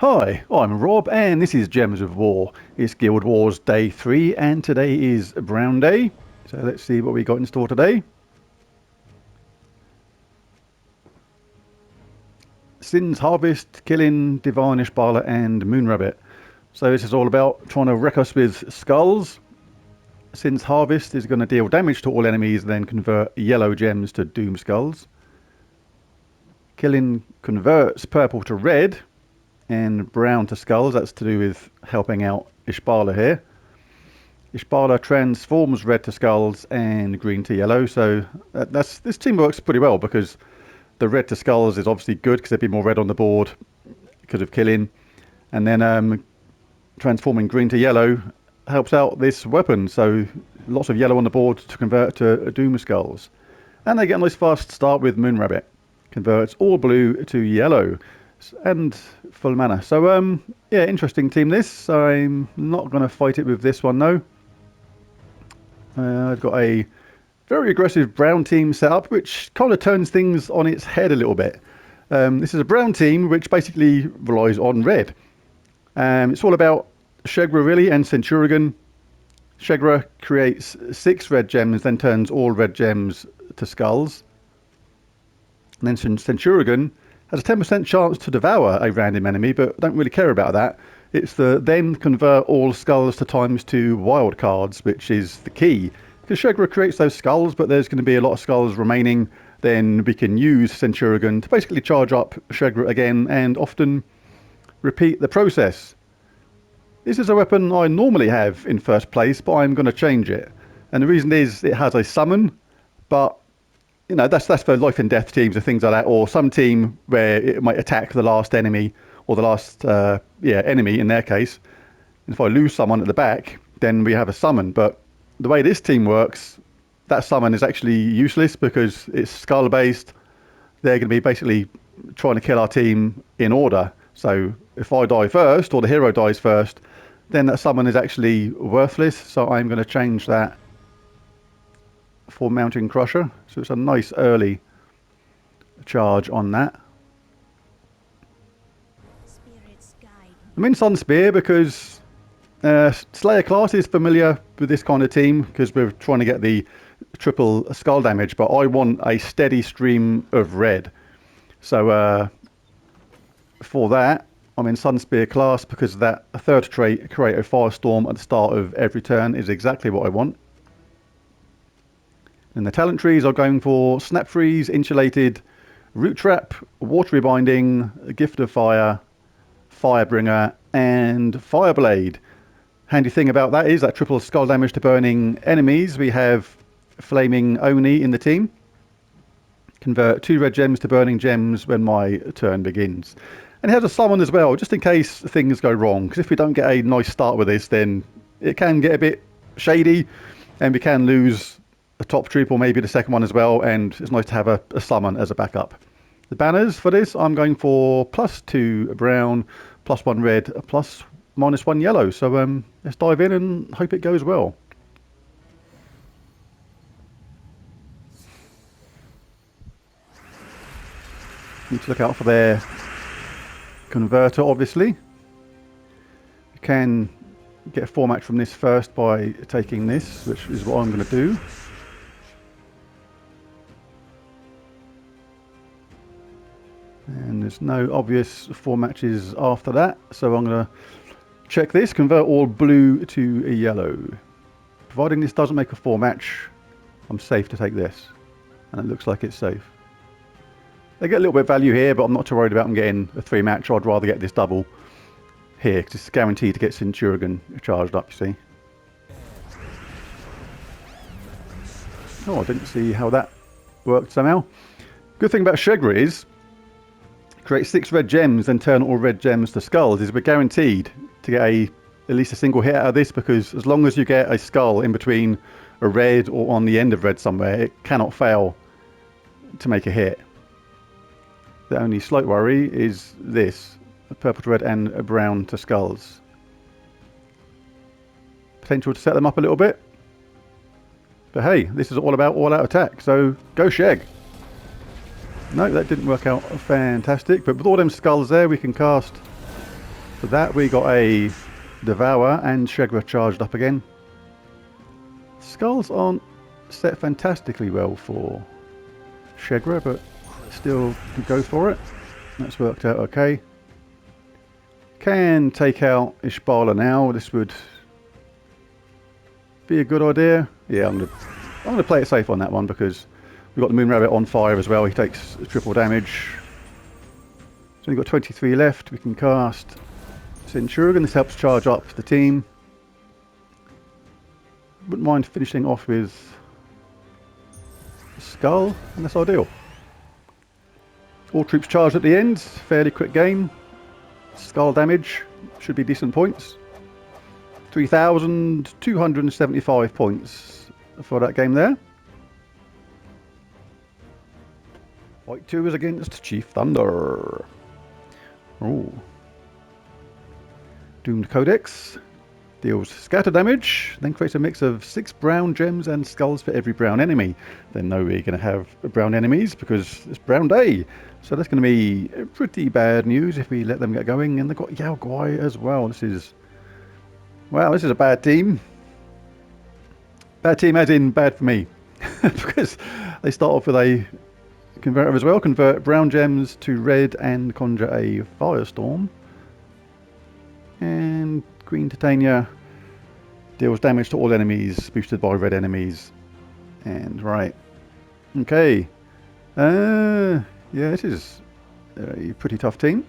Hi, I'm Rob and this is Gems of War. It's Guild Wars Day 3 and today is Brown Day. So let's see what we got in store today. Sin's Harvest, Killing, Divine Ishbala and Moonrabbit. So this is all about trying to wreck us with skulls. Sin's Harvest is going to deal damage to all enemies and then convert yellow gems to doom skulls. Killing converts purple to red and brown to skulls. That's to do with helping out Ishbala here. Ishbala transforms red to skulls and green to yellow. So this team works pretty well because the red to skulls is obviously good because there'd be more red on the board because of killing. And then transforming green to yellow helps out this weapon. So lots of yellow on the board to convert to doom skulls. And they get a nice fast start with Moonrabbit. Converts all blue to yellow and full mana. So yeah, interesting team this. I'm not going to fight it with this one though. I've got a very aggressive brown team set up, which kind of turns things on its head a little bit. This is a brown team which basically relies on red. It's all about Shegra really and Centaur. Shegra creates 6 red gems, then turns all red gems to skulls. And then Centaur has a 10% chance to devour a random enemy, but don't really care about that. It's the then convert all skulls to ×2 wild cards, which is the key. Because Shegra creates those skulls, but there's going to be a lot of skulls remaining, then we can use Centaur to basically charge up Shegra again and often repeat the process. This is a weapon I normally have in first place, but I'm going to change it. And the reason is it has a summon, but you know, that's for life and death teams or things like that, or some team where it might attack the last enemy or the last enemy in their case. And if I lose someone at the back, then we have a summon. But the way this team works, that summon is actually useless because it's skull based. They're going to be basically trying to kill our team in order. So if I die first or the hero dies first, then that summon is actually worthless. So I'm going to change that for Mountain Crusher, so it's a nice early charge on that. I'm in Sun Spear because Slayer class is familiar with this kind of team because we're trying to get the triple skull damage, but I want a steady stream of red. So for that, I'm in Sun Spear class because that third trait, create a firestorm at the start of every turn, is exactly what I want. And the talent trees are going for Snap Freeze, Insulated, Root Trap, Watery Binding, Gift of Fire, Firebringer, and Fireblade. Handy thing about that is that triple skull damage to burning enemies. We have Flaming Oni in the team. Convert 2 red gems to burning gems when my turn begins. And it has a summon as well, just in case things go wrong. Because if we don't get a nice start with this, then it can get a bit shady, and we can lose the top troop or maybe the second one as well, and it's nice to have a summon as a backup. The banners for this, I'm going for +2 brown, +1 red, +/1 yellow. So let's dive in and hope it goes well. Need to look out for their converter, obviously. You can get a format from this first by taking this, which is what I'm going to do. And there's no obvious 4 matches after that, so I'm going to check this, convert all blue to a yellow. Providing this doesn't make a 4 match, I'm safe to take this. And it looks like it's safe. They get a little bit of value here, but I'm not too worried about them getting a 3 match. I'd rather get this double here, because it's guaranteed to get Centaur charged up, you see. Oh, I didn't see how that worked somehow. Good thing about Shegra is create 6 red gems, then turn all red gems to skulls, is we're guaranteed to get at least a single hit out of this, because as long as you get a skull in between a red or on the end of red somewhere, it cannot fail to make a hit. The only slight worry is this, a purple to red and a brown to skulls. Potential to set them up a little bit. But hey, this is all about all-out attack, so go Sheg. No, that didn't work out fantastic, but with all them skulls there, we can cast For that we got a Devour and Shegra charged up again. Skulls aren't set fantastically well for Shegra, but still can go for it. That's worked out okay. Can take out Ishbala now. This would be a good idea. Yeah, I'm gonna play it safe on that one because we've got the Moon Rabbit on fire as well. He takes triple damage. He's only got 23 left. We can cast Centaur, and this helps charge up the team. Wouldn't mind finishing off with a Skull, and that's ideal. All troops charged at the end. Fairly quick game. Skull damage should be decent points. 3,275 points for that game there. Fight 2 is against Chief Thunder. Oh. Doomed Codex. Deals scatter damage, then creates a mix of 6 brown gems and skulls for every brown enemy. Then no, we're going to have brown enemies because it's Brown Day. So that's going to be pretty bad news if we let them get going. And they've got Yao Guai as well. This is... Wow, this is a bad team. Bad team as in bad for me. Because they start off with a converter as well. Convert brown gems to red and conjure a Firestorm. And Green Titania deals damage to all enemies, boosted by red enemies. And right. Okay. Yeah, this is a pretty tough team.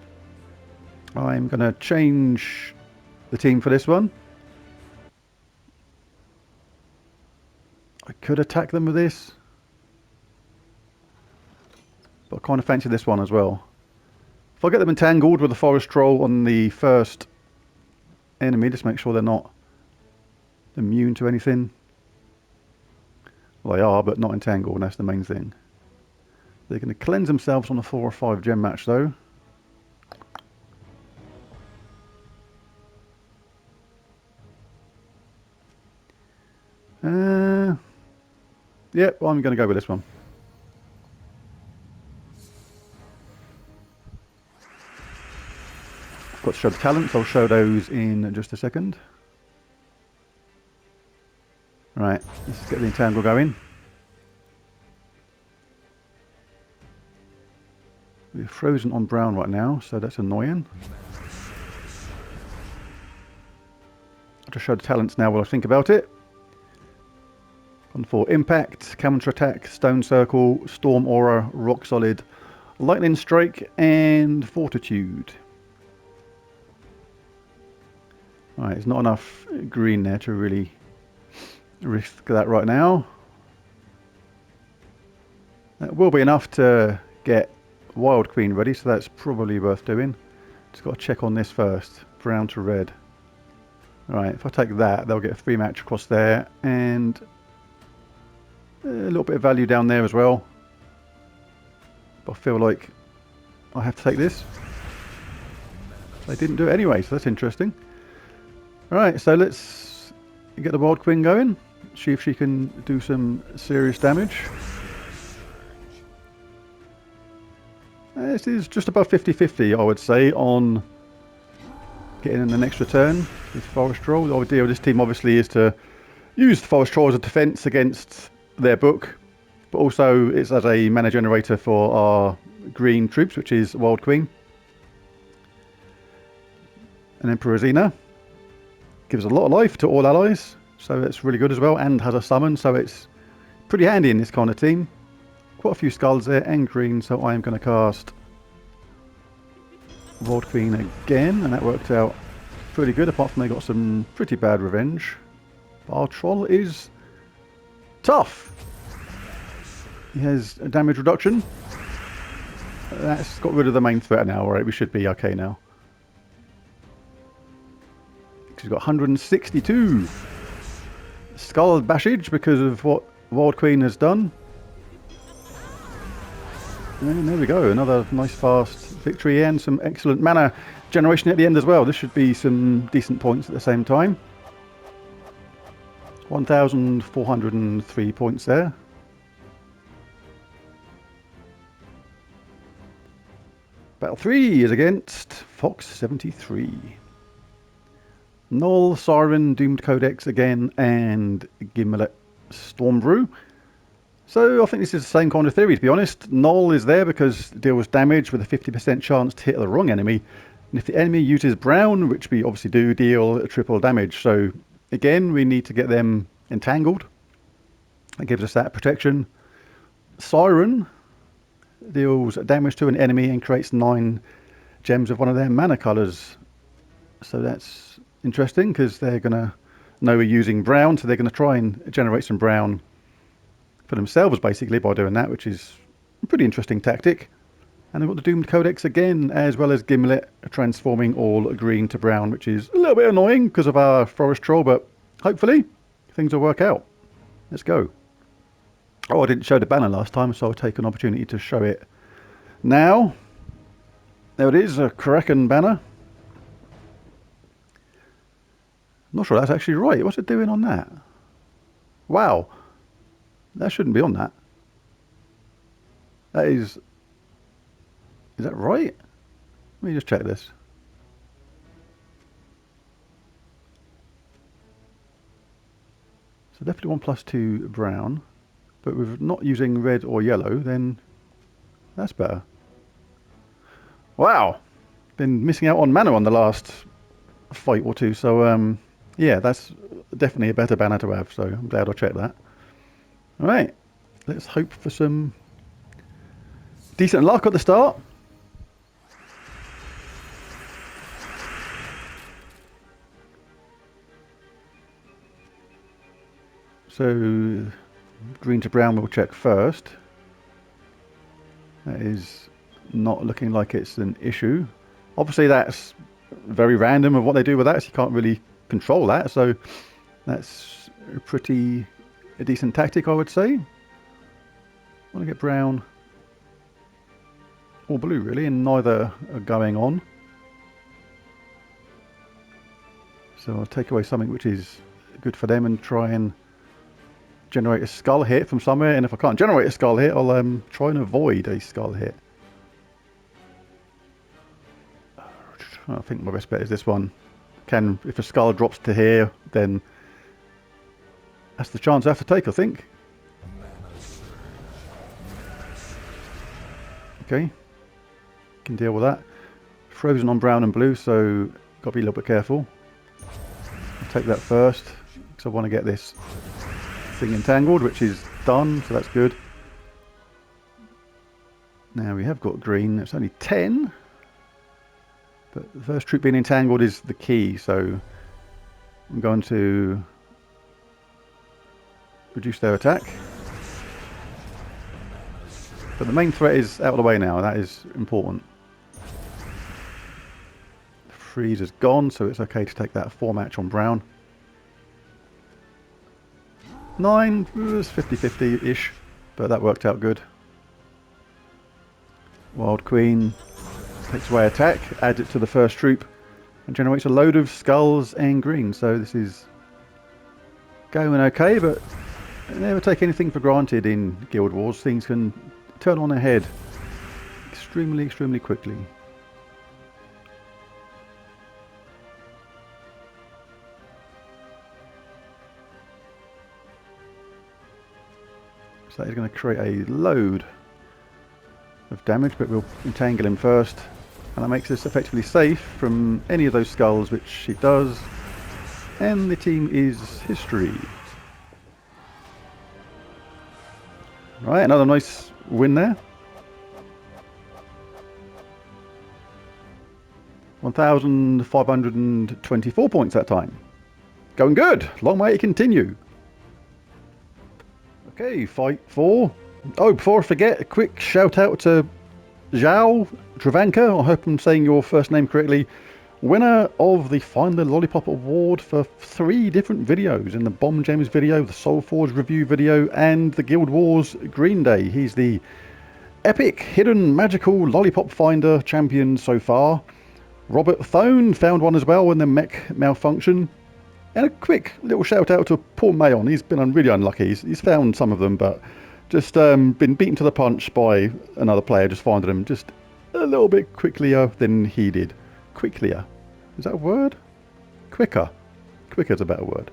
I'm going to change the team for this one. I could attack them with this, but I kind of fancy this one as well. If I get them entangled with the Forest Troll on the first enemy, just make sure they're not immune to anything. Well, they are, but not entangled, and that's the main thing. They're going to cleanse themselves on a 4 or 5 gem match though. Yep, I'm going to go with this one. Got to show the talents. I'll show those in just a second. Right, let's get the Entangle going. We're frozen on brown right now, so that's annoying. I'll just show the talents now while I think about it. One for Impact, Counter Attack, Stone Circle, Storm Aura, Rock Solid, Lightning Strike, and Fortitude. Right, there's not enough green there to really risk that right now. That will be enough to get Wild Queen ready, so that's probably worth doing. Just got to check on this first. Brown to red. Right, if I take that, they'll get a 3 match across there, and a little bit of value down there as well. But I feel like I have to take this. They didn't do it anyway, so that's interesting. Alright, so let's get the Wild Queen going. See if she can do some serious damage. This is just above 50-50, I would say, on getting an extra turn with Forest Troll. The idea of this team obviously is to use the Forest Troll as a defense against their book, but also it's as a mana generator for our green troops, which is Wild Queen. And Emperor Xena gives a lot of life to all allies, so that's really good as well, and has a summon, so it's pretty handy in this kind of team. Quite a few skulls there, and green, so I am going to cast Wild Queen again, and that worked out pretty good, apart from they got some pretty bad revenge. But our troll is tough. He has a damage reduction. That's got rid of the main threat now, right? We should be okay now. He's got 162 skull bashage because of what Wild Queen has done. And there we go, another nice fast victory and some excellent mana generation at the end as well. This should be some decent points at the same time. 1,403 points there. Battle 3 is against Fox 73. Null, Siren, Doomed Codex again, and Gimlet Stormbrew. So I think this is the same kind of theory, to be honest. Null is there because it deals damage with a 50% chance to hit the wrong enemy. And if the enemy uses brown, which we obviously do, deal triple damage. So again, we need to get them entangled. That gives us that protection. Siren deals damage to an enemy and creates 9 gems of one of their mana colours. So that's interesting because they're going to know we're using brown, so they're going to try and generate some brown for themselves basically by doing that, which is a pretty interesting tactic. And they've got the Doomed Codex again, as well as Gimlet transforming all green to brown, which is a little bit annoying because of our Forest Troll, but hopefully things will work out. Let's go. Oh, I didn't show the banner last time, so I'll take an opportunity to show it now. There it is, a Kraken banner. I'm not sure that's actually right. What's it doing on that? Wow. That shouldn't be on that. That is that right? Let me just check this. So definitely 1+2 brown, but with not using red or yellow, then that's better. Wow, been missing out on mana on the last fight or two, so yeah, that's definitely a better banner to have, so I'm glad I checked that. Alright, let's hope for some decent luck at the start. So, green to brown we'll check first. That is not looking like it's an issue. Obviously that's very random of what they do with that, so you can't really control that, so that's a decent tactic, I would say. I want to get brown or blue really, and neither are going on. So I'll take away something which is good for them and try and generate a skull hit from somewhere, and if I can't generate a skull hit, I'll try and avoid a skull hit. I think my best bet is this one. If a skull drops to here, then that's the chance I have to take, I think. Okay, can deal with that. Frozen on brown and blue, so got to be a little bit careful. I'll take that first because I want to get this thing entangled, which is done, so that's good. Now we have got green. It's only 10, but the first troop being entangled is the key, so I'm going to reduce their attack. But the main threat is out of the way now. That is important. The freeze is gone, so it's okay to take that 4 match on brown. 9 was 50-50-ish, but that worked out good. Wild Queen takes away attack, adds it to the first troop, and generates a load of skulls and green. So this is going okay, but never take anything for granted in Guild Wars. Things can turn on their head extremely, extremely quickly. So he's going to create a load of damage, but we'll entangle him first, and that makes us effectively safe from any of those skulls, which it does, and the team is history. Right, another nice win there. 1,524 points that time. Going good. Long way to continue. Okay, fight 4. Oh, before I forget, a quick shout out to Zhao Travanka. I hope I'm saying your first name correctly. Winner of the Find the Lollipop Award for 3 different videos. In the Bomb Gems video, the Soul Forge review video, and the Guild Wars Green Day. He's the epic, hidden, magical Lollipop Finder champion so far. Robert Thone found one as well when the mech malfunction. And a quick little shout out to Paul Mayon. He's been really unlucky. He's found some of them, but just been beaten to the punch by another player just finding them. Just a little bit quicklier than he did. Quicklier. Is that a word? Quicker. Quicker is a better word.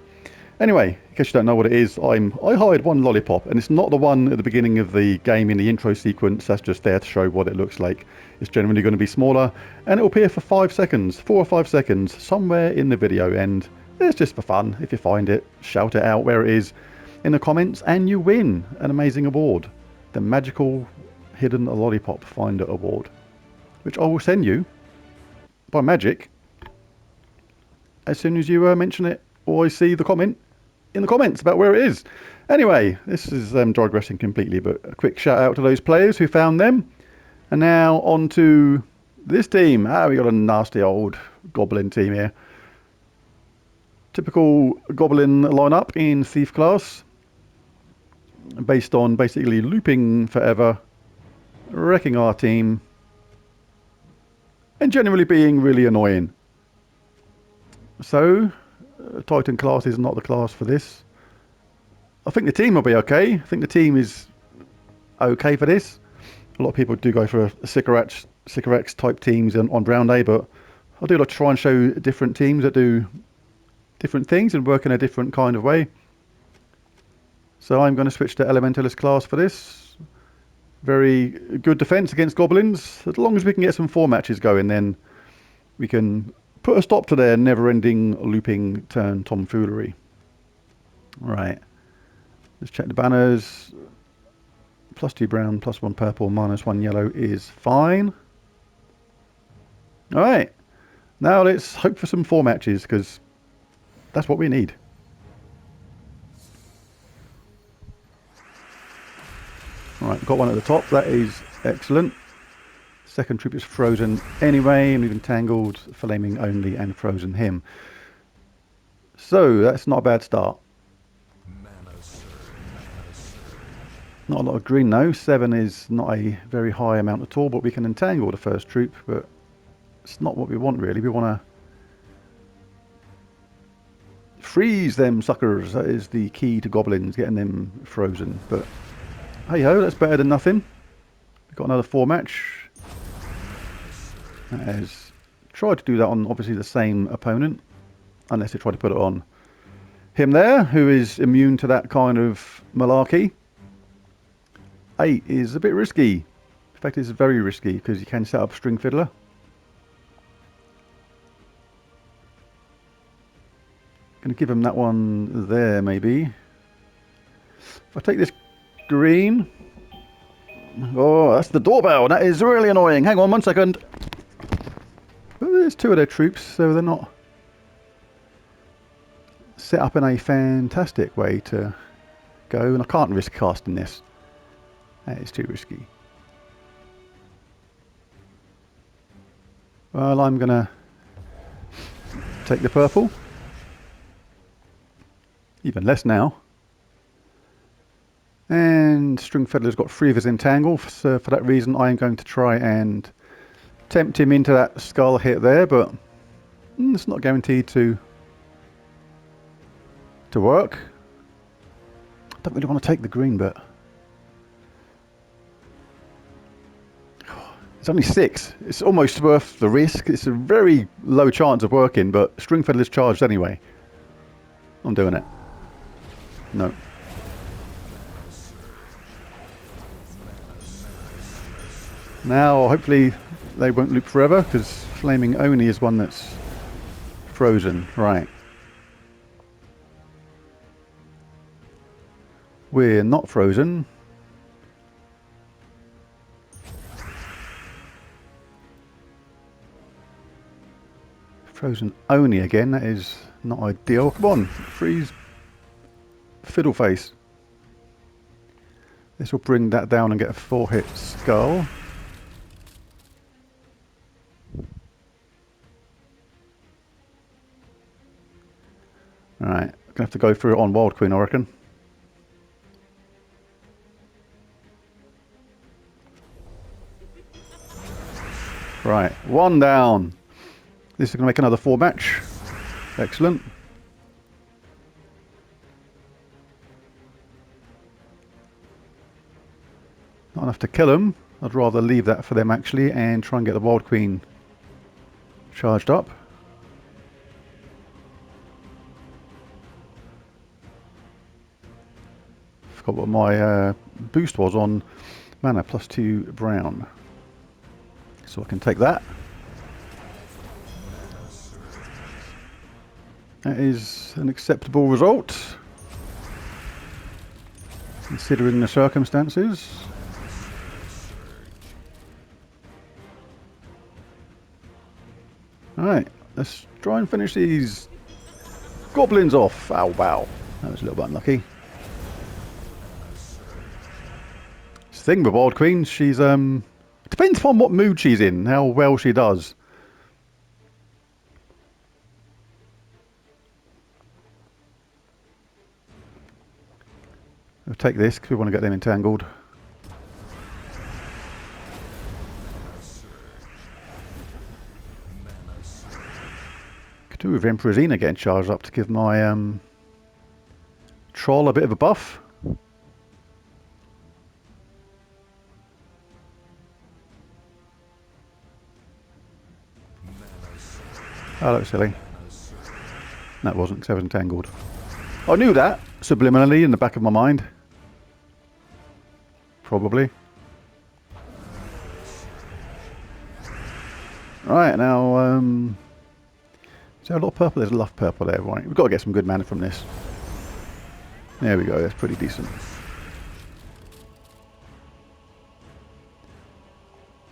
Anyway, in case you don't know what it is, I hired one Lollipop, and it's not the one at the beginning of the game in the intro sequence. That's just there to show what it looks like. It's generally going to be smaller, and it will appear for 5 seconds, 4 or 5 seconds, somewhere in the video, and it's just for fun. If you find it, shout it out where it is in the comments, and you win an amazing award. The Magical Hidden Lollipop Finder Award, which I will send you by magic as soon as you mention it, or I see the comment in the comments about where it is. Anyway, this is digressing completely, but a quick shout out to those players who found them. And now on to this team. We got a nasty old Goblin team here. Typical Goblin lineup in Thief class, based on basically looping forever, wrecking our team, and generally being really annoying. So Titan class is not the class for this. I think the team will be okay. I think the team is okay for this. A lot of people do go for cigarettes type teams on Brown Day, but I do like to try and show different teams that do different things and work in a different kind of way. So I'm going to switch to Elementalist class for this. Very good defense against goblins. As long as we can get some 4 matches going, then we can put a stop to their never-ending looping turn tomfoolery. Right. Let's check the banners. +2 brown, +1 purple, -1 yellow is fine. Alright. Now let's hope for some 4 matches, because that's what we need. Alright, got one at the top. That is excellent. Second troop is frozen anyway, and we've entangled flaming only and frozen him. So that's not a bad start. Not a lot of green though. 7 is not a very high amount at all, but we can entangle the first troop, but it's not what we want really. We want to freeze them suckers. That is the key to goblins, getting them frozen. But hey ho, that's better than nothing. We've got another 4 match. That has tried to do that on obviously the same opponent, unless they try to put it on him there, who is immune to that kind of malarkey. 8 is a bit risky. In fact, it's very risky because you can set up String Fiddler. Going to give him that one there maybe. If I take this green. Oh, that's the doorbell. That is really annoying. Hang on 1 second. Well, there's 2 of their troops, so they're not set up in a fantastic way to go, and I can't risk casting this. That is too risky. Well, I'm going to take the purple. Even less now. And String Fiddler's got 3 of his entangle, so for that reason I am going to try and tempt him into that skull hit there, but it's not guaranteed to work. I don't really want to take the green, but it's only 6. It's almost worth the risk. It's a very low chance of working, but String Fiddler's charged anyway. I'm doing it. No. Now, hopefully they won't loop forever, because Flaming Oni is one that's frozen. Right. We're not frozen. Frozen Oni again. That is not ideal. Come on, freeze Fiddleface. This will bring that down and get a 4-hit skull. Alright, gonna have to go through it on Wild Queen, I reckon. Right, 1 down. This is gonna make another 4 match. Excellent. Not enough to kill him, I'd rather leave that for them actually and try and get the Wild Queen charged up. Forgot what my boost was on mana, +2 brown. So I can take that. That is an acceptable result, considering the circumstances. Alright, let's try and finish these goblins off. Ow, wow. That was a little bit unlucky. This thing with Wild Queen, she's, it depends upon what mood she's in, how well she does. We'll take this because we want to get them entangled. Could do with Emperorina getting charged up to give my troll a bit of a buff. Oh, that was silly. That wasn't, because I was entangled. I knew that subliminally in the back of my mind. Probably. Right, now, is there a lot of purple? There's a lot of purple there, right? We've got to get some good mana from this. There we go, that's pretty decent.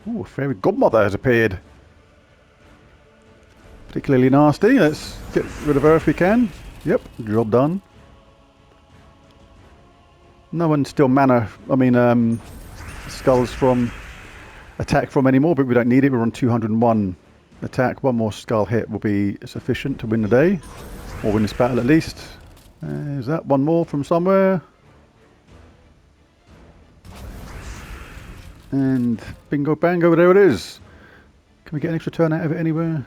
Ooh, a fairy godmother has appeared. Particularly nasty. Let's get rid of her if we can. Yep, job done. No one's still mana, skulls from attack from anymore, but we don't need it. We're on 201 attack. One more skull hit will be sufficient to win the day, or win this battle at least. Is that one more from somewhere? And bingo bango, there it is. Can we get an extra turn out of it anywhere?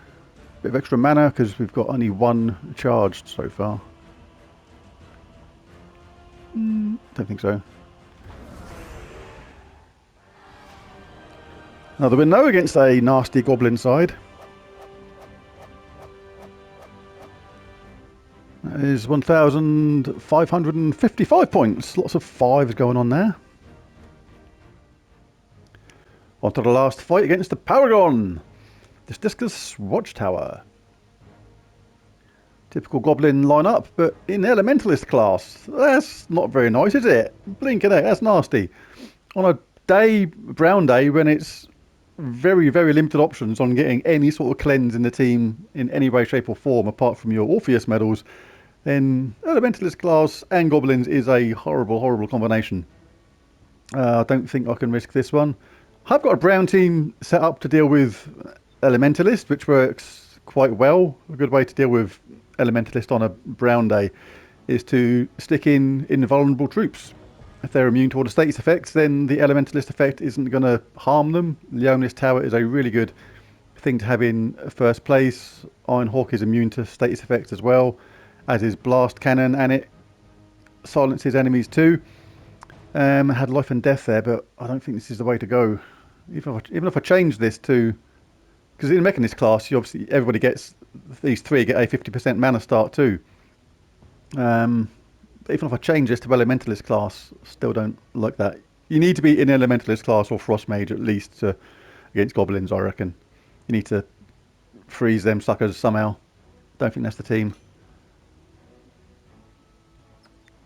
Bit of extra mana because we've got only one charged so far. Don't think so. Another win though against a nasty goblin side. That is 1,555 points. Lots of fives going on there. On to the last fight against the Paragon. This Discus Watchtower. Typical goblin lineup, but in Elementalist class. That's not very nice, is it? Blinking out, that's nasty. On a day, brown day, when it's very, very limited options on getting any sort of cleanse in the team in any way, shape or form, apart from your Orpheus medals, then Elementalist class and goblins is a horrible, horrible combination. I don't think I can risk this one. I've got a brown team set up to deal with Elementalist, which works quite well. A good way to deal with Elementalist on a brown day is to stick in invulnerable troops. If they're immune to all the status effects, then the Elementalist effect isn't going to harm them. Leonis Tower is a really good thing to have in first place. Iron Hawk is immune to status effects as well, as is Blast Cannon, and it silences enemies too. Had life and death there, but I don't think this is the way to go. Even if I change this to... Because in the Mechanist class, you obviously everybody gets... These three get a 50% mana start too. Even if I change this to Elementalist class, still don't like that. You need to be in Elementalist class or Frost Mage at least against Goblins, I reckon. You need to freeze them suckers somehow. Don't think that's the team.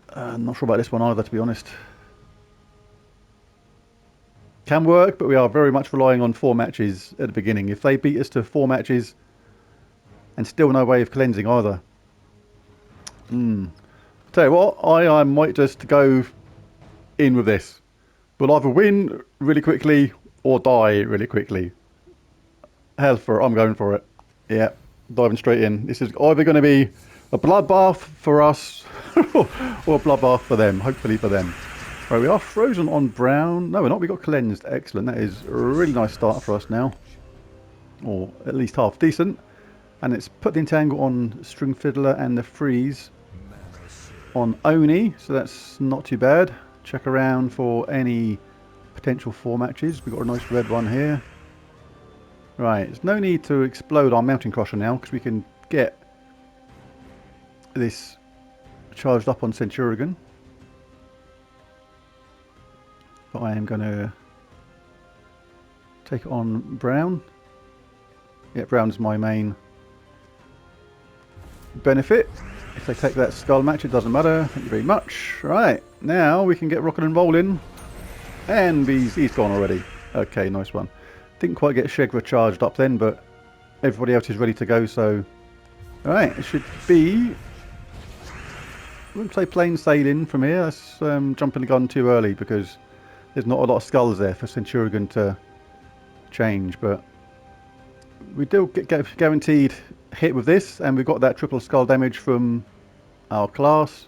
I'm not sure about this one either, to be honest. Can work, but we are very much relying on 4 matches at the beginning. If they beat us to 4 matches and still no way of cleansing either. Tell you what, I might just go in with this. We'll either win really quickly or die really quickly. Hell for it, I'm going for it. Yeah, diving straight in. This is either going to be a bloodbath for us or a bloodbath for them, hopefully for them. Right, we are frozen on brown. No, we're not. We got cleansed. Excellent. That is a really nice start for us now. Or at least half decent. And it's put the entangle on String Fiddler and the freeze on Oni. So that's not too bad. Check around for any potential 4 matches. We've got a nice red one here. Right, there's no need to explode our Mountain Crusher now because we can get this charged up on Centaur. But I am going to take it on Brown. Yeah, Brown is my main benefit. If they take that skull match, it doesn't matter. Thank you very much. Right, now we can get rocking and rolling. And he's gone already. Okay, nice one. Didn't quite get Shegra charged up then, but everybody else is ready to go, so... Alright, it should be... I wouldn't say plain sailing from here. That's jumping the gun too early because there's not a lot of skulls there for Centurion to change, but we do get guaranteed hit with this, and we've got that triple skull damage from our class.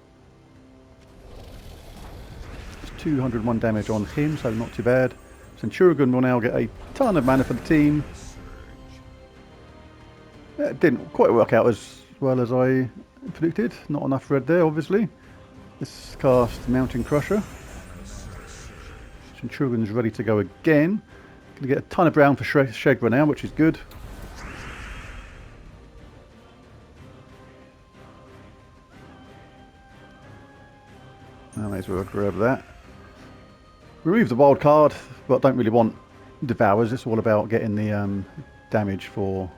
It's 201 damage on him, so not too bad. Centurion will now get a ton of mana for the team. It didn't quite work out as well as I predicted. Not enough red there, obviously. Let's cast Mountain Crusher. Centurion's ready to go again. Gonna get a ton of brown for Shegra now, which is good. I may as well grab that. Remove the wild card, but don't really want Devours. It's all about getting the damage for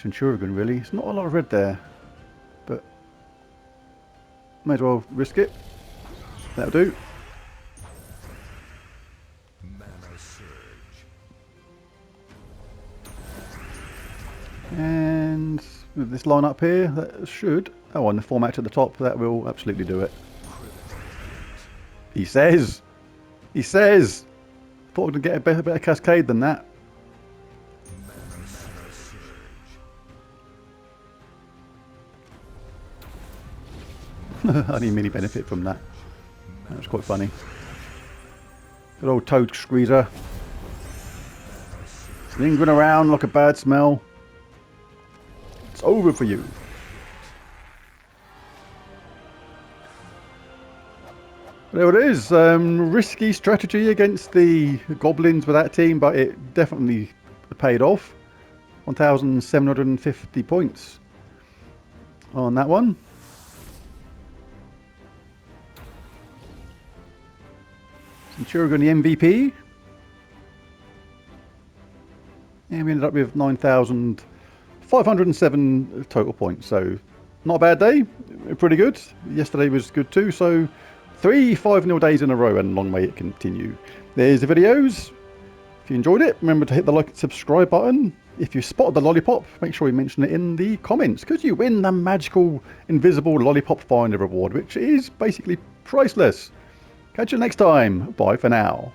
Centurion, really. It's not a lot of red there, but may as well risk it. That'll do. And with this line up here, that should... Oh, and the 4 match at the top, that will absolutely do it. He says! He says! Thought we could get a better cascade than that. Only mini benefit from that. That was quite funny. Good old toad squeezer. Lingering around like a bad smell. It's over for you. There it is. Risky strategy against the goblins with that team, but it definitely paid off. 1,750 points on that one. Centurion the MVP. And we ended up with 9,507 total points. So not a bad day. Pretty good. Yesterday was good too. So 3 5-0 days in a row, and long may it continue. There's the videos. If you enjoyed it, remember to hit the like and subscribe button. If you spotted the lollipop, make sure you mention it in the comments, because you win the magical invisible lollipop finder reward, which is basically priceless. Catch you next time. Bye for now.